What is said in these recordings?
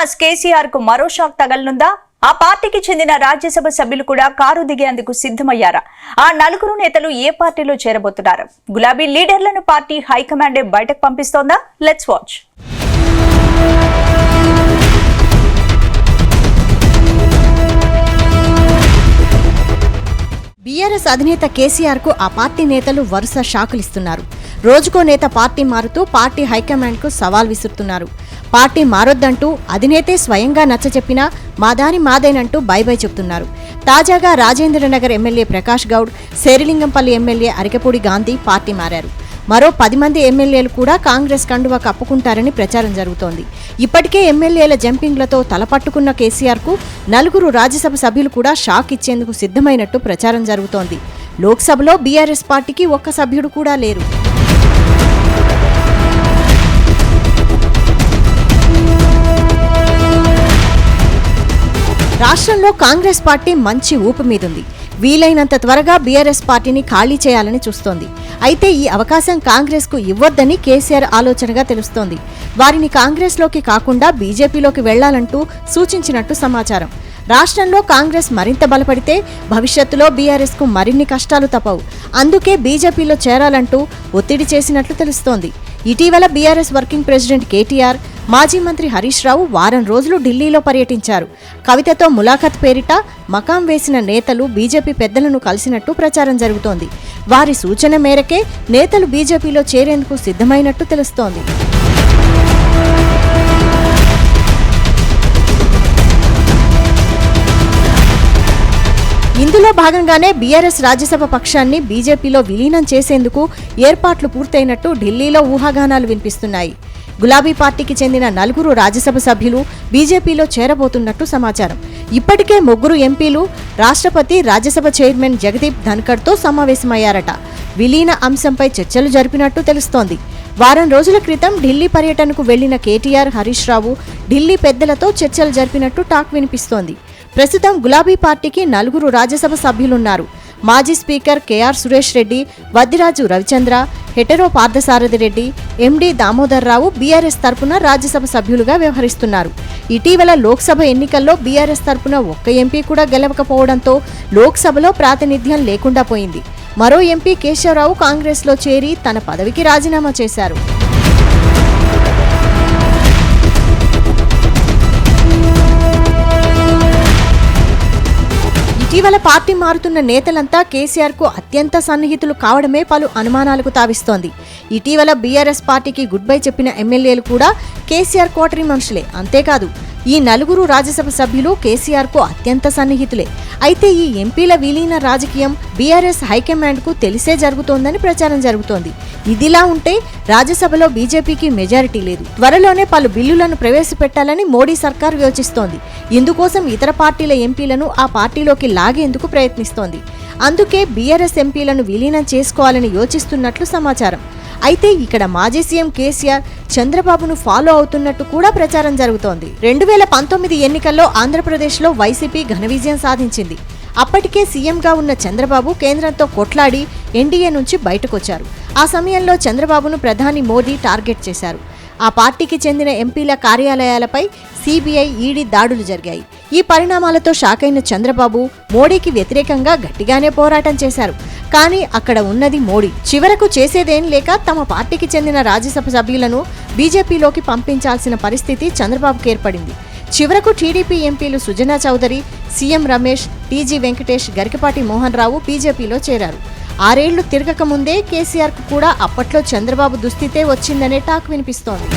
Mass KCR కు మరో shock తగలనుందా? ఆ పార్టీకి చెందిన రాజ్యసభ సభ్యులు కూడా కారు దిగేందుకు సిద్ధమయ్యారా? ఆ నలుగురు నేతలు ఏ పార్టీలో చేరబోతున్నారు? గులాబీ లీడర్లను పార్టీ హైకమాండే బయటకు పంపిస్తోందా? Let's watch. బీఆర్ఎస్ అధినేత కేసీఆర్ కు ఆ పార్టీ నేతలు వరుస షాకులిస్తున్నారు. రోజుకో నేత పార్టీ మారుతూ పార్టీ హైకమాండ్ కు సవాల్ విసురుతున్నారు. పార్టీ మారొద్దంటూ అధినేతే స్వయంగా నచ్చచెప్పినా మా దారి మాదేనంటూ బై చెబుతున్నారు. తాజాగా Rajendranagar MLA Prakash Goud, Serilingampally MLA Arikapudi Gandhi party మారారు. మరో 10 మంది ఎమ్మెల్యేలు కూడా కాంగ్రెస్ కండువా కప్పుకుంటారని ప్రచారం జరుగుతోంది. ఇప్పటికే ఎమ్మెల్యేల జంపింగ్లతో తలపట్టుకున్న కేసీఆర్ కు నలుగురు రాజ్యసభ సభ్యులు కూడా షాక్ ఇచ్చేందుకు సిద్ధమైనట్టు ప్రచారం జరుగుతోంది. లోక్సభలో బీఆర్ఎస్ పార్టీకి ఒక్క సభ్యుడు కూడా లేరు. రాష్ట్రంలో కాంగ్రెస్ పార్టీ మంచి ఊపు మీదుంది. వీలైనంత త్వరగా బీఆర్ఎస్ పార్టీని ఖాళీ చేయాలని చూస్తోంది. అయితే ఈ అవకాశం కాంగ్రెస్ కు ఇవ్వొద్దని కేసీఆర్ ఆలోచనగా తెలుస్తోంది. వారిని కాంగ్రెస్లోకి కాకుండా బీజేపీలోకి వెళ్లాలంటూ సూచించినట్టు సమాచారం. రాష్ట్రంలో కాంగ్రెస్ మరింత బలపడితే భవిష్యత్తులో బీఆర్ఎస్ కు మరిన్ని కష్టాలు తప్పవు. అందుకే బీజేపీలో చేరాలంటూ ఒత్తిడి చేసినట్లు తెలుస్తోంది. ఇటీవల బీఆర్ఎస్ వర్కింగ్ ప్రెసిడెంట్ కేటీఆర్, మాజీ మంత్రి హరీష్ రావు వారం రోజులు ఢిల్లీలో పర్యటించారు. కవితతో ములాఖత్ పేరిట మకాం వేసిన నేతలు బీజేపీ పెద్దలను కలిసినట్టు ప్రచారం జరుగుతోంది. వారి సూచన మేరకే నేతలు బీజేపీలో చేరేందుకు సిద్ధమైనట్టు తెలుస్తోంది. ఇందులో భాగంగానే బీఆర్ఎస్ రాజ్యసభ పక్షాన్ని బీజేపీలో విలీనం చేసేందుకు ఏర్పాట్లు పూర్తయినట్టు ఢిల్లీలో ఊహాగానాలు వినిపిస్తున్నాయి. గులాబీ పార్టీకి చెందిన నలుగురు రాజ్యసభ సభ్యులు బీజేపీలో చేరబోతున్నట్టు సమాచారం. ఇప్పటికే 3 ఎంపీలు రాష్ట్రపతి, రాజ్యసభ చైర్మన్ జగదీప్ ధన్కర్తో సమావేశమయ్యారట. విలీన అంశంపై చర్చలు జరిపినట్టు తెలుస్తోంది. వారం రోజుల క్రితం ఢిల్లీ పర్యటనకు వెళ్లిన కేటీఆర్, హరీష్ రావు ఢిల్లీ పెద్దలతో చర్చలు జరిపినట్టు టాక్ వినిపిస్తోంది. ప్రస్తుతం గులాబీ పార్టీకి 4 రాజ్యసభ సభ్యులున్నారు. మాజీ speaker K R Suresh Reddy, Vaddiraju Ravichandra, Hetero Parthasaradhi Reddy, MD Damodar Rao BRS తరపున రాజ్యసభ సభ్యులుగా వ్యవహరిస్తున్నారు. ఇటీవల లోక్సభ ఎన్నికల్లో బీఆర్ఎస్ తరపున ఒక్క ఎంపీ కూడా గెలవకపోవడంతో లోక్సభలో ప్రాతినిధ్యం లేకుండా పోయింది. మరో ఎంపీ కేశవరావు కాంగ్రెస్లో చేరి తన పదవికి రాజీనామా చేశారు. ఇటీవల పార్టీ మారుతున్న నేతలంతా కేసీఆర్ కు అత్యంత సన్నిహితులు కావడమే పలు అనుమానాలకు తావిస్తోంది. ఇటీవల బీఆర్ఎస్ పార్టీకి గుడ్ బై చెప్పిన ఎమ్మెల్యేలు కూడా కేసీఆర్ కోటరీ మనుషులే. అంతేకాదు ఈ 4 రాజ్యసభ సభ్యులు కేసీఆర్ కు అత్యంత సన్నిహితులే. అయితే ఈ ఎంపీల విలీన రాజకీయం బీఆర్ఎస్ హైకమాండ్ కు తెలిసే జరుగుతోందని ప్రచారం జరుగుతోంది. ఇదిలా ఉంటే రాజ్యసభలో బీజేపీకి మెజారిటీ లేదు. త్వరలోనే పలు బిల్లులను ప్రవేశపెట్టాలని మోడీ సర్కార్ యోచిస్తోంది. ఇందుకోసం ఇతర పార్టీల ఎంపీలను ఆ పార్టీలోకి లాగేందుకు ప్రయత్నిస్తోంది. అందుకే బీఆర్ఎస్ ఎంపీలను విలీనం చేసుకోవాలని యోచిస్తున్నట్లు సమాచారం. అయితే ఇక్కడ మాజీ సీఎం కేసీఆర్ చంద్రబాబును ఫాలో అవుతున్నట్టు కూడా ప్రచారం జరుగుతోంది. 2019 ఎన్నికల్లో ఆంధ్రప్రదేశ్లో వైసీపీ ఘన విజయం సాధించింది. అప్పటికే సీఎంగా ఉన్న చంద్రబాబు కేంద్రంతో కొట్లాడి ఎన్డీఏ నుంచి బయటకొచ్చారు. ఆ సమయంలో చంద్రబాబును ప్రధాని మోదీ టార్గెట్ చేశారు. ఆ పార్టీకి చెందిన ఎంపీల కార్యాలయాలపై సీబీఐ, ఈడీ దాడులు జరిగాయి. ఈ పరిణామాలతో షాకైన చంద్రబాబు మోడీకి వ్యతిరేకంగా గట్టిగానే పోరాటం చేశారు. కానీ అక్కడ ఉన్నది మోడీ. చివరకు చేసేదేం లేక తమ పార్టీకి చెందిన రాజ్యసభ సభ్యులను బీజేపీలోకి పంపించాల్సిన పరిస్థితి చంద్రబాబుకు ఏర్పడింది. చివరకు టీడీపీ ఎంపీలు సుజనా చౌదరి, సీఎం రమేష్, టీజీ వెంకటేష్, గరికపాటి మోహన్ రావు బీజేపీలో చేరారు. 6 ఏళ్లు తిరగక ముందే కేసీఆర్ కు కూడా అప్పట్లో చంద్రబాబు దుస్థితే వచ్చిందనే టాక్ వినిపిస్తోంది.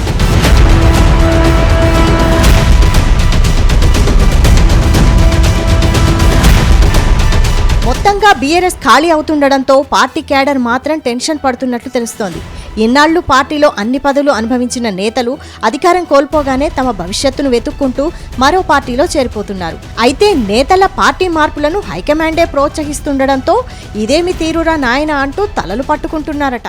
మొత్తంగా బీఆర్ఎస్ ఖాళీ అవుతుండడంతో పార్టీ క్యాడర్ మాత్రం టెన్షన్ పడుతున్నట్లు తెలుస్తోంది. ఇన్నాళ్లు పార్టీలో అన్ని పదవులు అనుభవించిన నేతలు అధికారం కోల్పోగానే తమ భవిష్యత్తును వెతుక్కుంటూ మరో పార్టీలో చేరిపోతున్నారు. అయితే నేతల పార్టీ మార్పులను హైకమాండే ప్రోత్సహిస్తుండడంతో ఇదేమి తీరురా నాయనా అంటూ తలలు పట్టుకుంటున్నారట.